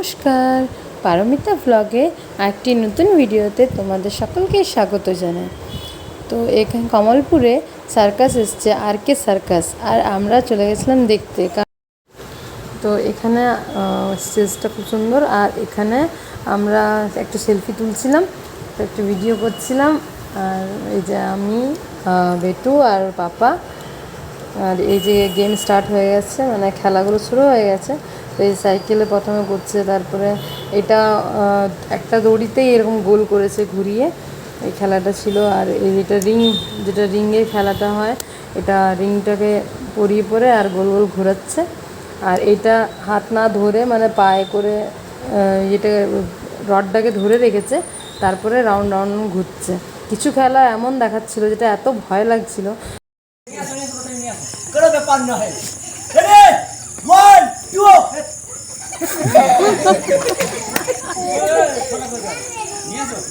নমস্কার, পারমিতা ব্লগে একটি নতুন ভিডিওতে তোমাদের সকলকে স্বাগত জানাই। তো এখানে কমলপুরে সার্কাস এসছে, আর কে সার্কাস, আর আমরা চলে গেছিলাম দেখতে। তো এখানে স্টেজটা খুব সুন্দর, আর এখানে আমরা একটু সেলফি তুলছিলাম, তো একটু ভিডিও করছিলাম। আর এই যে আমি, বেটু আর পাপা, আর এই যে গেম স্টার্ট হয়ে গেছে, মানে খেলাগুলো শুরু হয়ে গেছে। তো এই সাইকেলে প্রথমে করছে, তারপরে এটা একটা দড়িতেই এরকম গোল করেছে ঘুরিয়ে, এই খেলাটা ছিল। আর এই যেটা রিংয়ের খেলাটা হয়, এটা রিংটাকে পরিয়ে পরে আর গোল গোল ঘোরাচ্ছে। আর এটা হাত না ধরে, মানে পায়ে করে এটা রডটাকে ধরে রেখেছে, তারপরে রাউন্ড রাউন্ড ঘুরছে। কিছু খেলা এমন দেখাচ্ছিল যেটা এত ভয় লাগছিল। কোনো ব্যাপার নয়। রেডি 1 2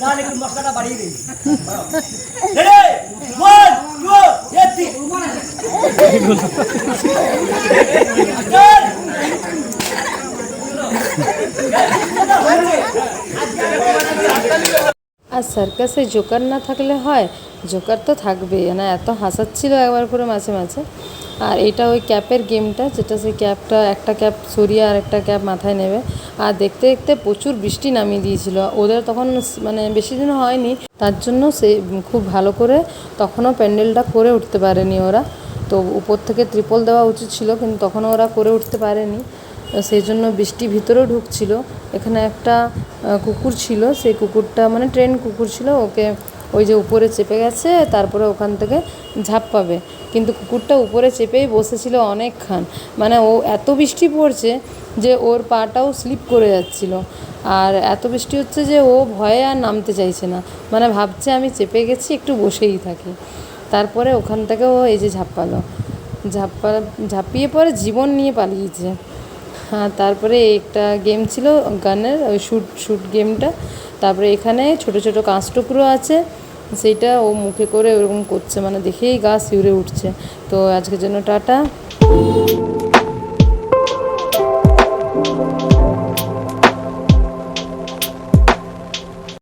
ডাল একটু মশলাটা বাড়িয়ে দিই। রেডি 1 2 এতি আর সার্কাসে জোকার না থাকলে হয়, জোকার তো থাকবেই না। এত হাসাচ্ছিল একবার করে মাঝে মাঝে। আর এটা ওই ক্যাপের গেমটা, যেটা সেই ক্যাপটা একটা ক্যাপ সরিয়ে আর একটা ক্যাপ মাথায় নেবে। আর দেখতে দেখতে প্রচুর বৃষ্টি নামিয়ে দিয়েছিল ওদের, তখন মানে বেশি দিন হয়নি, তার জন্য সে খুব ভালো করে তখনও প্যান্ডেলটা করে উঠতে পারেনি ওরা। তো উপর থেকে ত্রিপল দেওয়া উচিত ছিল, কিন্তু তখনও ওরা করে উঠতে পারেনি, সেই জন্য বৃষ্টি ভিতরেও ঢুকছিল। এখানে একটা কুকুর ছিল, সেই কুকুরটা মানে ট্রেন কুকুর ছিল, ওকে ওই যে উপরে চেপে গেছে, তারপরে ওখান থেকে ঝাঁপ পাবে। কিন্তু কুকুরটা উপরে চেপেই বসেছিল অনেকক্ষণ, মানে ও এত বৃষ্টি পড়ছে যে ওর পাটাও স্লিপ করে যাচ্ছিল। আর এত বৃষ্টি হচ্ছে যে ও ভয়ে আর নামতে চাইছে না, মানে ভাবছে আমি চেপে গেছি, একটু বসেই থাকি। তারপরে ওখান থেকে ও এই যে ঝাঁপিয়ে পরে জীবন নিয়ে পালিয়েছে। হ্যাঁ, তারপরে একটা গেম ছিল গানের, ওই শ্যুট গেমটা। তারপরে এখানে ছোট ছোট কাঁচ টুকরো আছে, সেইটা ও মুখে করে ওরকম করছে, মানে দেখেই গা শিউরে উঠছে। তো আজকের জন্য টাটা।